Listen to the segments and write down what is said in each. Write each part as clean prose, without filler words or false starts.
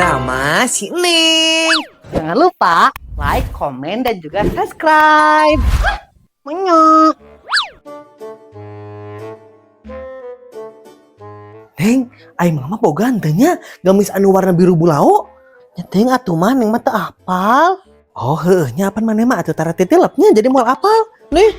Drama si Neng. Jangan lupa like, komen, dan juga subscribe. Menyok. Neng, ai mama boga henteu gamis anu warna biru bulau. Nyeteng atuh mah Neng mah teu apal. Oh heuh nya apan maneh mah atuh tara titilapnya jadi moal apal. Nih.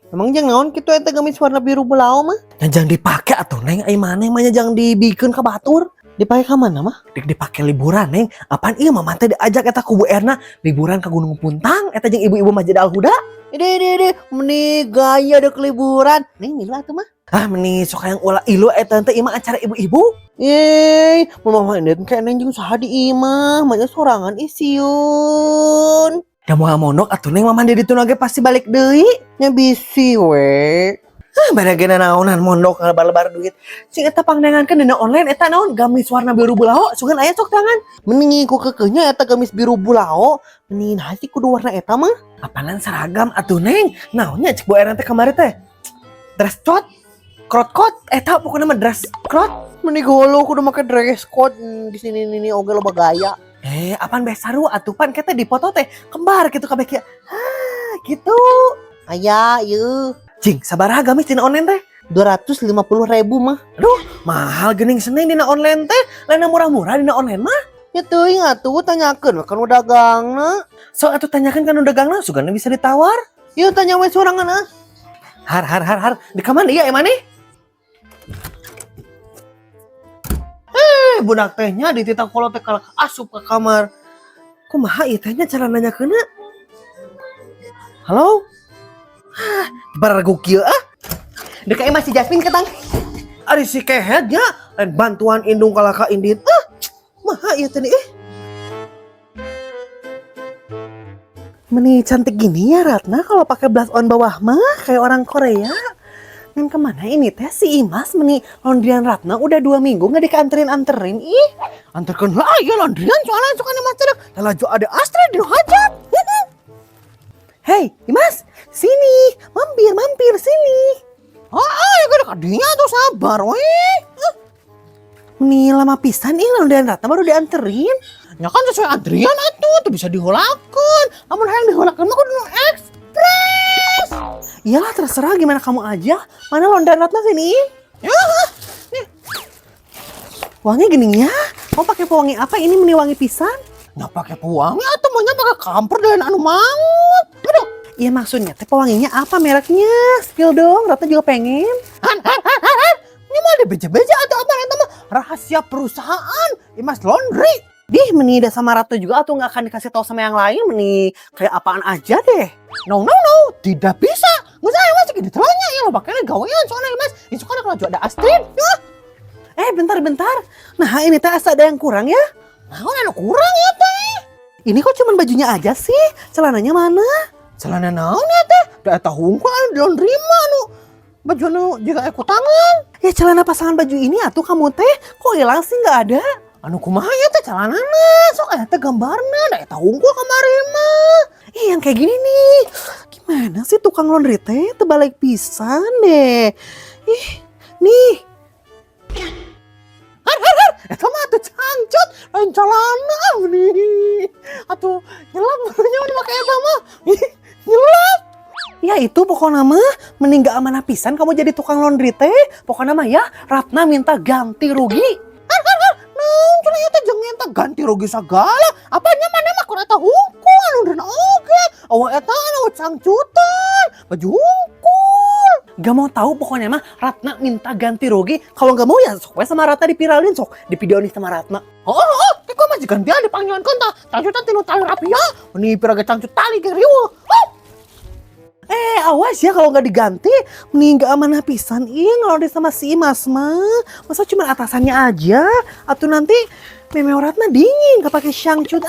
Emang jang naon kitu eta gamis warna biru bulau mah? Nya jang dipake atuh Neng, ai maneh mah nya jang dibikeun ka batur. Dipake ka mana mah? Dik dipake liburan Neng. Apaan ieu mah teh diajak eta ku Bu Erna liburan ka Gunung Puntang eta jeung ibu-ibu Masjid Al Huda. Ide meni gaya dek liburan. Neng milu atuh mah. Ah meni sok hayang ulah ilu eta teh imah acara ibu-ibu. Yeay, mama mandet kayak neng jeung saha di imah, manya sorangan isiun. Da moal mondok atuh Neng mama di ditu ge pasti balik deui. Nya bisi we. Baragena naonan mondok lebar-lebar duit. Sing eta pangdengankeun dina online eta naon gamis warna biru bulau sugan aya sok tangan. Mending ku keukeuhnya eta gamis biru bulau, mending hati kudu warna eta mah. Apanan seragam atuh Neng. Naonnya cek Bu Erna teh kamari teh. Dress code, crot eta pokona mah dress crot. Mending golo kudu make dress code di sini ini oge loba gaya. Apaan bae saru atuh pan kita di foto teh kembar gitu kabeh kieu. Gitu. Aya ieu. Cing, sabaraha gamis dina online teh? 250.000 mah. Aduh, mahal geuning Senin dina online teh. Lain murah-murah dina online mah. Ya teuing atuh tanyakeun kan udah dagangna. So atuh tanyakeun kan udah dagangna sugana bisa ditawar. Yuk tanya we sorangan ah. Har. Di kamar ieu maneh? Budak tehnya dititang kolot teh asup ke kamar. Kumaha ieu tehnya cara nanyakeunna? Halo? Baragu kieu ah. Dek masih Jasmine ketang. Ari si kehet nya lain bantuan indung kalaka indit. Maha ieu teh nih. Meni cantik gini ya Ratna kalau pakai blush on bawah mah kayak orang Korea. Dan kemana ini teh si Imas meni laundryan Ratna udah 2 minggu nggak dikanterin ih. Anterkeun lah ya laundryan soalnya suka Imas teh. Laju ada Astrid di hajat. Hei Imas, sini mampir sini. Ya kan kadinya tuh sabar weh. Nih lama pisan ih laundryan Ratna baru dianterin. Ya kan sesuai antrian atuh tuh bisa diholakeun. Lamun hayang diholakeun mah kudu ekspres. Iyalah terserah gimana kamu aja. Mana laundryan Ratna sini? Ya, nih. Wangi gini ya. Mau pakai pewangi apa? Ini meni wangi pisan. Nggak pakai pewangi atau maunya pakai kamper dan anu mangut. Aduh. Iya maksudnya teh pewanginya apa mereknya? Spill dong, Ratna juga pengen. Ini mah ada beja-beja atau apa itu mah rahasia perusahaan Imas Laundry. Dih, meni dah sama Ratu juga atau nggak akan dikasih tahu sama yang lain meni kayak apaan aja deh. No, tidak bisa. Nggak saya masih gini telanya ya lo bakal gawean soalnya Mas. Itu kan kalau ada Astrid. Bentar. Nah ini teh asa ada yang kurang ya? Nah, anu kurang ya teh. Ini kok cuman bajunya aja sih? Celananya mana? Celana naon ya teh? Da eta hungkul anu di laundry mah anu. Baju anu juga aku tangan. Ya celana pasangan baju ini atuh kamu teh kok hilang sih nggak ada? Anu kumaha ya teh celanana? Sok aya teh gambarna da eta hungkul kamari mah. Yang kayak gini nih. Gimana sih tukang laundry teh terbalik pisan deh. Nih. Eta mah atuh cangcut, lain celana nih. Atuh nyelap barunya udah pakai eta mah. Nyelap. Ya itu pokoknya mah mending gak amanah pisan kamu jadi tukang laundry teh. Pokoknya mah ya Ratna minta ganti rugi. Nah, cuma eta jeung minta ganti rugi segala. Apanya mana mah kur eta hungkul anu dina oge. Awa eta anu cangcutan, baju hungkul. Gak mau tahu pokoknya mah Ratna minta ganti rugi. Kalau gak mau ya sok we sama Ratna dipiralin sok di video nih sama Ratna. Kok masih gantian dipanggilan konta. Cangcutan tinu tali rapi ya. Ini piraga cangcut tali ge riweuh. Awas ya kalau nggak diganti, mending gak amanah pisan kalau sama si Imas mah. Masa cuma atasannya aja, atau nanti Meme Ratna dingin gak pakai syangcut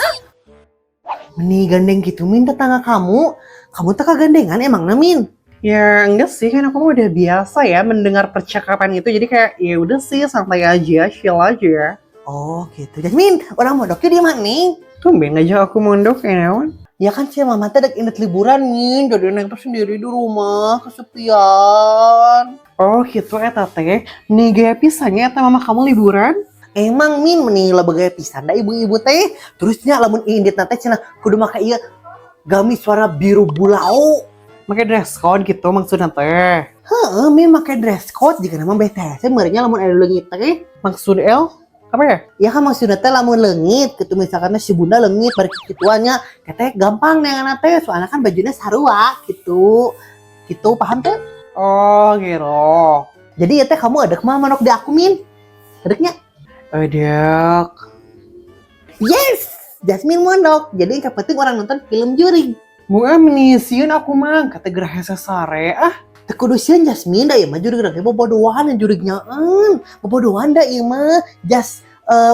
Mending gandeng gitu Min tetangga kamu tak gandengan emang Min? Ya enggak sih, kan aku udah biasa ya mendengar percakapan itu. Jadi kayak ya udah sih santai aja, chill aja. Oh gitu. Jasmine, orang mondoknya di mana nih? Tumben aja aku mondok ya naon. Ya kan sih mama teh dek inget liburan Min, jadi neng tuh sendiri di rumah kesepian. Oh gitu eta teh. Nih gaya pisannya eta mama kamu liburan? Emang min menila bagaya pisan da ibu-ibu teh. Terusnya lamun indit teh cenah kudu make ieu gamis warna biru bulau. Make dress code gitu maksudnya teh. Heeh, min make dress code jika nama BTS merenya lamun aya leungit teh. Maksud El apa ya? Ya kan maksudnya teh lamun leungit gitu misalkan si bunda leungit bari kituannya teh gampang neangan teh soalnya kan bajunya sarua gitu. Gitu paham teh? Oh gitu. Jadi ya teh kamu ada kemana manok di aku min? Adeknya? Dek. Yes! Jasmine mondok. Jadi yang penting orang nonton film jurig. Bunga menisiun aku mah kata gerah sesare Teu kudu sieun Jasmine da ieu mah jurig rage bobodohan yang jurignyaan. Bobodohan da ieu mah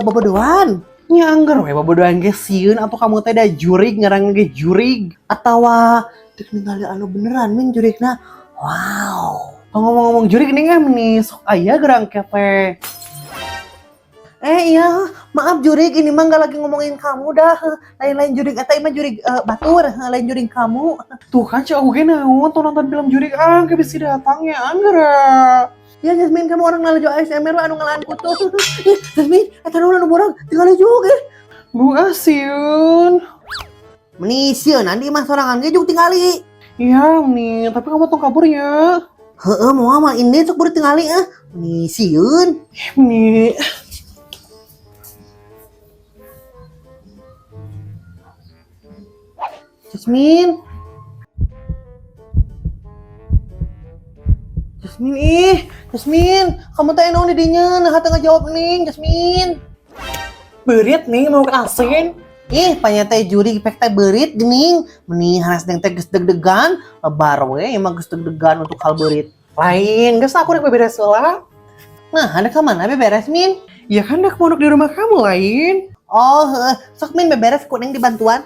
bobodohan. nya anggar we bobodohan ge sieun atau kamu teh da jurig ngarang ge jurig. Atawa teu ningali anu beneran min jurigna. Wow. Ngomong-ngomong jurig nih meni sok aya gerang kepe. Iya, maaf jurig ini mah gak lagi ngomongin kamu dah. Lain-lain jurig eta mah jurig batur, lain jurig kamu. Tuh kan cek aku ge naon tuh nonton film jurig ke bisa datang ya anggar. Ya Jasmine kamu orang ngalajo ASMR anu ngalaan kutu. Jasmine, eta naon anu borang tinggal juga. Bunga sieun. Meni sieun nanti mah sorangan ge juk tingali. Iya nih, tapi kamu tong kaburnya. Heeh, mau mah ini sok beureut tingali Meni sieun. Nih. Jasmine. Jasmine, kamu teh naon di dinya? Nah, teu ngajawab ning, Jasmine. Berit nih mau ke asin. Panya teh juri pek teh beurit geuning. Meni hanas deng teh geus deg-degan, lebar we emang geus deg-degan untuk hal beurit. Lain, geus aku rek beberes heula. Nah, ada ke mana beberes, Min? Ya kan dak mondok di rumah kamu lain. Oh, sok Min beberes ku neng dibantuan.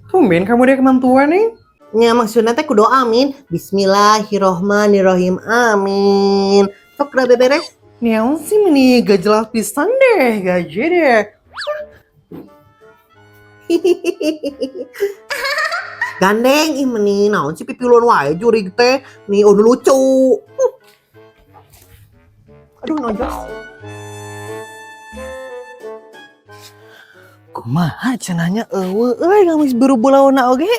Tumben kamu dia kemantuan nih. Nya maksudna teh ku doa Min. Bismillahirrohmanirrohim. Amin. Sok udah beberes. Naon sih ini gak jelas pisan deh, gaje deh. Gandeng ih meni naon sih pipilon wae jurig teh. Nih udah lucu. Aduh nojos. Kumaha cenahnya eueuh gamis biru bulauna oge.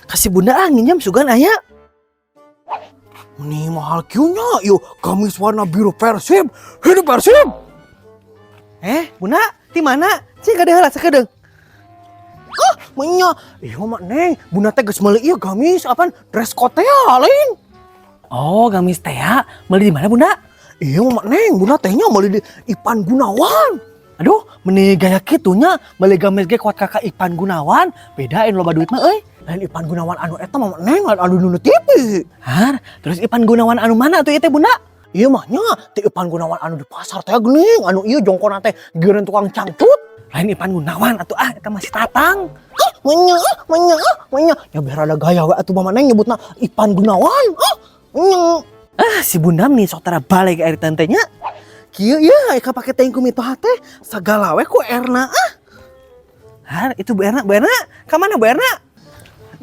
Kasih bunda angin jam sugan aya. Nih mahal kieunya yuk gamis warna biru Persib. Hidup Persib. Bunda, di mana? Cik ada heula sakedeung. Menya, mak neng, bunda teh geus meuli ieu gamis apaan dress code teh lain. Oh, gamis teh meuli di mana bunda? Iya mak neng, bunda tehnya meuli di Ipan Gunawan. Aduh, meni gaya kitunya meuli gamis ge kuat kakak Ipan Gunawan, bedain loba duit mah euy. Lain Ipan Gunawan anu eta mah neng anu nu TV. Terus Ipan Gunawan anu mana tuh ieu teh bunda? Iya mah nya, ti Ipan Gunawan anu di pasar teh geuning, anu ieu jongkona teh geureun tukang cangcut. Lain Ipan Gunawan atuh eta masih tatang. Menya. Ya biar ada gaya we atuh mama neng nyebutna Ipan Gunawan. Menya. Si bunda nih sok tara balik ke air tantenya. Kieu ya eka pake teh ku mitoha teh sagala we ku Erna. Itu Bu Erna, ka mana Bu Erna?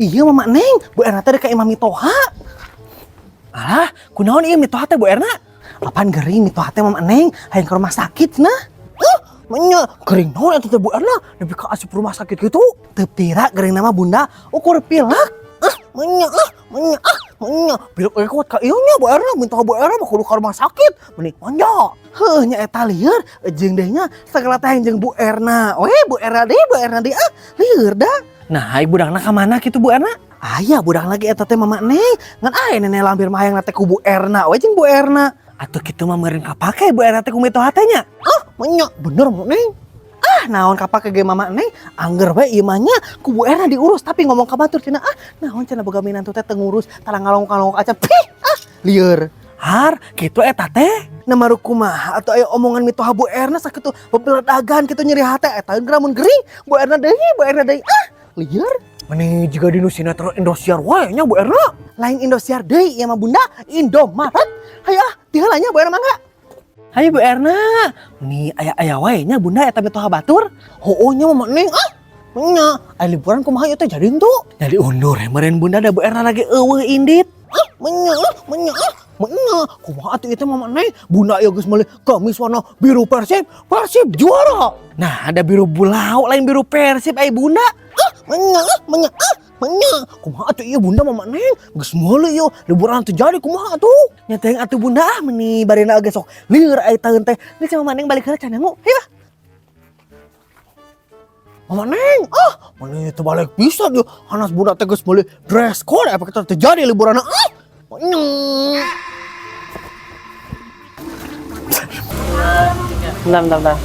Iya mama neng, Bu Erna teh ka Imam Mitoha. Alah, kunaon ieu mitoha teh Bu Erna? Apaan gering mitoha teh mama neng, hayang ke rumah sakit nah. Menya gering naon eta teh Bu Erna, nepi ka asup rumah sakit gitu. Teu pira gering nama bunda, ukur pilak. Menya. Biluk kuat ka ieu nya Bu Erna, minta Bu Erna mah kudu ka rumah sakit. Meni manja. Heuh nya eta lieur, jeung deui nya sagala teh jeung Bu Erna. Bu Erna deui lieur da. Nah, ibu budakna ka mana kitu Bu Erna? Aya budak lagi eta teh mama neng, ngan aya nenek lampir mah hayang teh ku Bu Erna we jeung Bu Erna. Atuh kitu mah meureun kapake Bu Erna teh ku mitoha teh nya. Menya bener mu neng. Naon kapake ge mama neng, angger we ieu mah nya ku Bu Erna diurus tapi ngomong ka batur cenah naon cenah boga minantu teh teu ngurus tara ngalong-ngalong acan lieur. Kitu eta teh. Namaru kumaha atuh aya omongan mitoha Bu Erna sakitu bebeledagan kitu nyeri hate eta gramun gering Bu Erna deui. Lieur. Meni juga di sinetron Indosiar wae nya Bu Erna. Lain Indosiar deui ieu mah bunda, Indomaret. Hayu diheula nya Bu Erna mangga. Hayu Bu Erna. Nih aya wae nya bunda eta mitoha batur. Heueuh nya mah neng nya aya liburan kumaha ieu teh jadi henteu. Jadi undur meureun bunda da Bu Erna lagi eueuh indit. Menya. Menya, kumaha atuh itu mama neng, bunda ya geus meuli gamis warna biru Persib, Persib juara. Nah, ada biru bulau lain biru Persib bunda. Menya, kumaha atuh ieu bunda mama neng, geus meuli yo liburan terjadi kumaha atuh. Nya teh atuh bunda meni barena geus sok lieur ai taeun teh. Geus mama neng balik heula can dangu. Heula. Mama neng, mana itu balik bisa dia. Hanas bunda teh geus meuli dress code apa kita terjadi liburan. Bentar.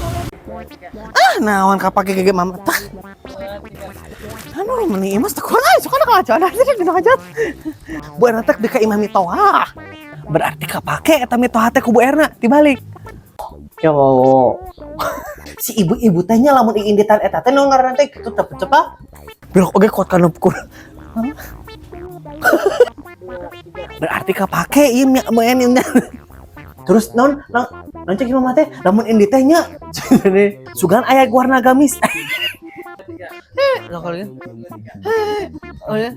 Naon kapake gege mama tah. Anu meni imas teh kumaha sok kana kaca ada sih dina hajat. Bu Erna teh deka imah mitoah. Berarti kapake eta mitoah teh ku Bu Erna dibalik. Ya mau. Si ibu-ibu tehnya lamun iinditan eta teh nu ngaranna teh kitu teh cepah. Belok oge kuat kana ukur. Berarti kapake ieu nya. Terus non cek mama teh lamun indi teh nya sugan aya warna gamis. Lokal ya. Oh ya.